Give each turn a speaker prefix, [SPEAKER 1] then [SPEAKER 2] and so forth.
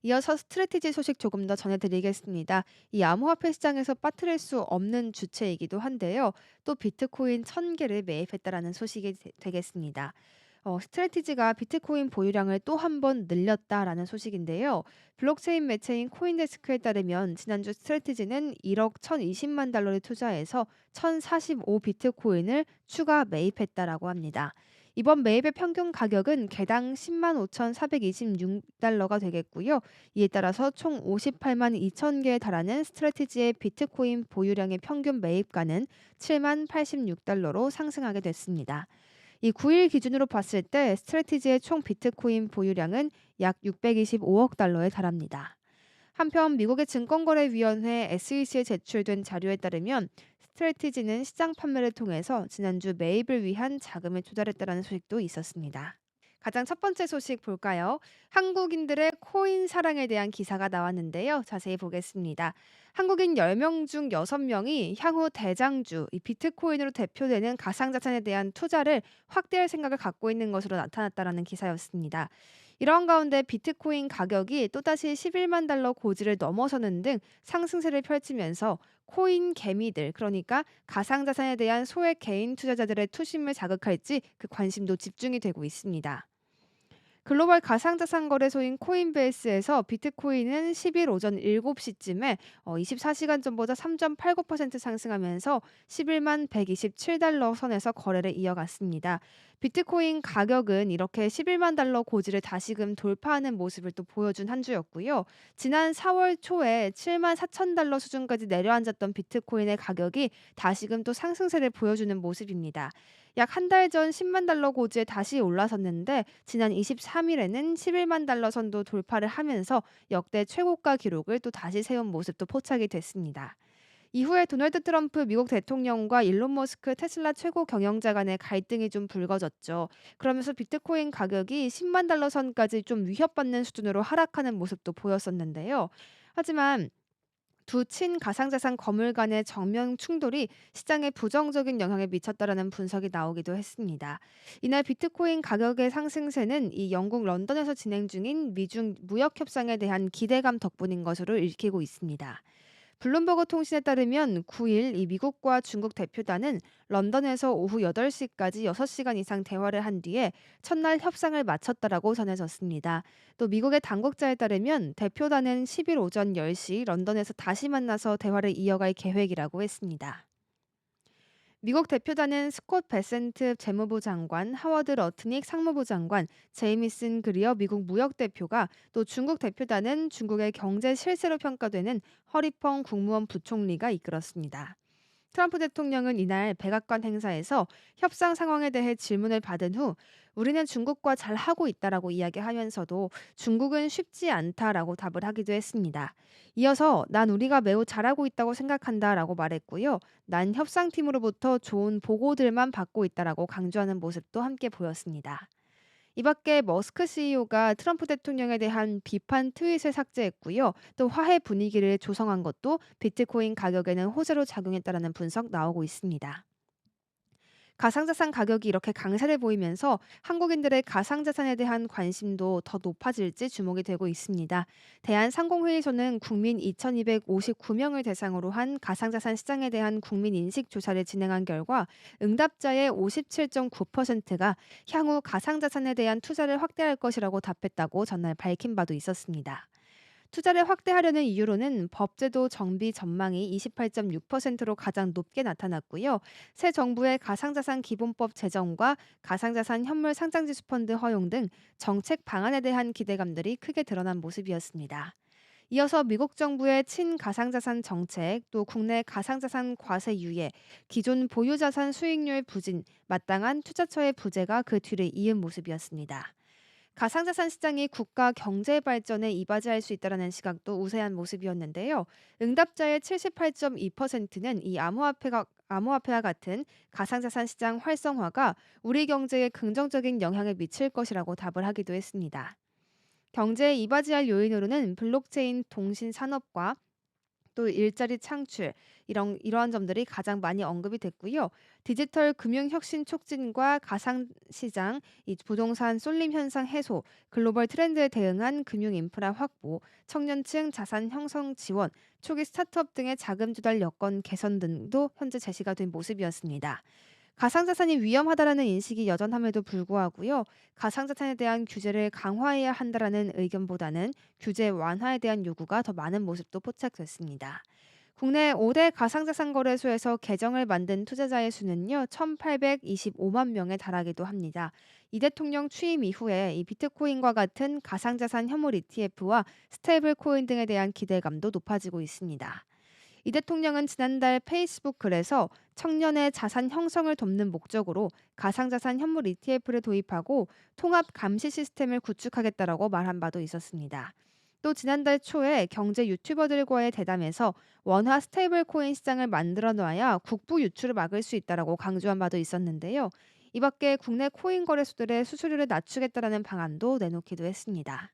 [SPEAKER 1] 이어서 스트래티지 소식 조금 더 전해드리겠습니다. 이 암호화폐 시장에서 빠뜨릴 수 없는 주체이기도 한데요. 또 비트코인 1000개를 매입했다라는 소식이 되겠습니다. 스트래티지가 비트코인 보유량을 또 한 번 늘렸다라는 소식인데요. 블록체인 매체인 코인데스크에 따르면 지난주 스트래티지는 1억 1020만 달러를 투자해서 1045 비트코인을 추가 매입했다라고 합니다. 이번 매입의 평균 가격은 개당 10만 5,426달러가 되겠고요. 이에 따라서 총 58만 2천 개에 달하는 스트래티지의 비트코인 보유량의 평균 매입가는 7만 86달러로 상승하게 됐습니다. 이 9일 기준으로 봤을 때 스트래티지의 총 비트코인 보유량은 약 625억 달러에 달합니다. 한편 미국의 증권거래위원회 SEC에 제출된 자료에 따르면 스트래티지는 시장 판매를 통해서 지난주 매입을 위한 자금을 조달했다는 소식도 있었습니다. 가장 첫 번째 소식 볼까요? 한국인들의 코인 사랑에 대한 기사가 나왔는데요. 자세히 보겠습니다. 한국인 10명 중 6명이 향후 대장주, 이 비트코인으로 대표되는 가상자산에 대한 투자를 확대할 생각을 갖고 있는 것으로 나타났다라는 기사였습니다. 이런 가운데 비트코인 가격이 또다시 11만 달러 고지를 넘어서는 등 상승세를 펼치면서 코인 개미들, 그러니까 가상자산에 대한 소액 개인 투자자들의 투심을 자극할지 그 관심도 집중이 되고 있습니다. 글로벌 가상자산 거래소인 코인베이스에서 비트코인은 10일 오전 7시쯤에 24시간 전보다 3.89% 상승하면서 11만 127달러 선에서 거래를 이어갔습니다. 비트코인 가격은 이렇게 11만 달러 고지를 다시금 돌파하는 모습을 또 보여준 한 주였고요. 지난 4월 초에 7만 4천 달러 수준까지 내려앉았던 비트코인의 가격이 다시금 또 상승세를 보여주는 모습입니다. 약 한 달 전 10만 달러 고지에 다시 올라섰는데 지난 23일에는 11만 달러 선도 돌파를 하면서 역대 최고가 기록을 또 다시 세운 모습도 포착이 됐습니다. 이후에 도널드 트럼프 미국 대통령과 일론 머스크 테슬라 최고 경영자 간의 갈등이 좀 불거졌죠. 그러면서 비트코인 가격이 10만 달러 선까지 좀 위협받는 수준으로 하락하는 모습도 보였었는데요. 하지만 두 친가상자산 거물 간의 정면 충돌이 시장에 부정적인 영향을 미쳤다라는 분석이 나오기도 했습니다. 이날 비트코인 가격의 상승세는 이 영국 런던에서 진행 중인 미중 무역 협상에 대한 기대감 덕분인 것으로 읽히고 있습니다. 블룸버그 통신에 따르면 9일 이 미국과 중국 대표단은 런던에서 오후 8시까지 6시간 이상 대화를 한 뒤에 첫날 협상을 마쳤다라고 전해졌습니다. 또 미국의 당국자에 따르면 대표단은 10일 오전 10시 런던에서 다시 만나서 대화를 이어갈 계획이라고 했습니다. 미국 대표단은 스콧 베센트 재무부 장관, 하워드 러트닉 상무부 장관, 제이미슨 그리어 미국 무역 대표가 또 중국 대표단은 중국의 경제 실세로 평가되는 허리펑 국무원 부총리가 이끌었습니다. 트럼프 대통령은 이날 백악관 행사에서 협상 상황에 대해 질문을 받은 후 우리는 중국과 잘 하고 있다라고 이야기하면서도 중국은 쉽지 않다라고 답을 하기도 했습니다. 이어서 난 우리가 매우 잘하고 있다고 생각한다라고 말했고요. 난 협상팀으로부터 좋은 보고들만 받고 있다라고 강조하는 모습도 함께 보였습니다. 이 밖에 머스크 CEO가 트럼프 대통령에 대한 비판 트윗을 삭제했고요. 또 화해 분위기를 조성한 것도 비트코인 가격에는 호재로 작용했다라는 분석 나오고 있습니다. 가상자산 가격이 이렇게 강세를 보이면서 한국인들의 가상자산에 대한 관심도 더 높아질지 주목이 되고 있습니다. 대한상공회의소는 국민 2,259명을 대상으로 한 가상자산 시장에 대한 국민 인식 조사를 진행한 결과 응답자의 57.9%가 향후 가상자산에 대한 투자를 확대할 것이라고 답했다고 전날 밝힌 바도 있었습니다. 투자를 확대하려는 이유로는 법제도 정비 전망이 28.6%로 가장 높게 나타났고요. 새 정부의 가상자산 기본법 제정과 가상자산 현물 상장지수 펀드 허용 등 정책 방안에 대한 기대감들이 크게 드러난 모습이었습니다. 이어서 미국 정부의 친가상자산 정책, 또 국내 가상자산 과세 유예, 기존 보유자산 수익률 부진, 마땅한 투자처의 부재가 그 뒤를 이은 모습이었습니다. 가상자산 시장이 국가 경제 발전에 이바지할 수 있다는 시각도 우세한 모습이었는데요. 응답자의 78.2%는 이 암호화폐와 같은 가상자산 시장 활성화가 우리 경제에 긍정적인 영향을 미칠 것이라고 답을 하기도 했습니다. 경제에 이바지할 요인으로는 블록체인 통신 산업과 또 일자리 창출 이러한 점들이 가장 많이 언급이 됐고요. 디지털 금융 혁신 촉진과 가상 시장, 이 부동산 쏠림 현상 해소, 글로벌 트렌드에 대응한 금융 인프라 확보, 청년층 자산 형성 지원, 초기 스타트업 등의 자금 조달 여건 개선 등도 현재 제시가 된 모습이었습니다. 가상자산이 위험하다라는 인식이 여전함에도 불구하고요. 가상자산에 대한 규제를 강화해야 한다라는 의견보다는 규제 완화에 대한 요구가 더 많은 모습도 포착됐습니다. 국내 5대 가상자산 거래소에서 계정을 만든 투자자의 수는요, 1,825만 명에 달하기도 합니다. 이 대통령 취임 이후에 이 비트코인과 같은 가상자산 현물 ETF와 스테이블 코인 등에 대한 기대감도 높아지고 있습니다. 이 대통령은 지난달 페이스북 글에서 청년의 자산 형성을 돕는 목적으로 가상자산 현물 ETF를 도입하고 통합 감시 시스템을 구축하겠다라고 말한 바도 있었습니다. 또 지난달 초에 경제 유튜버들과의 대담에서 원화 스테이블 코인 시장을 만들어 놔야 국부 유출을 막을 수 있다라고 강조한 바도 있었는데요. 이 밖에 국내 코인 거래소들의 수수료를 낮추겠다라는 방안도 내놓기도 했습니다.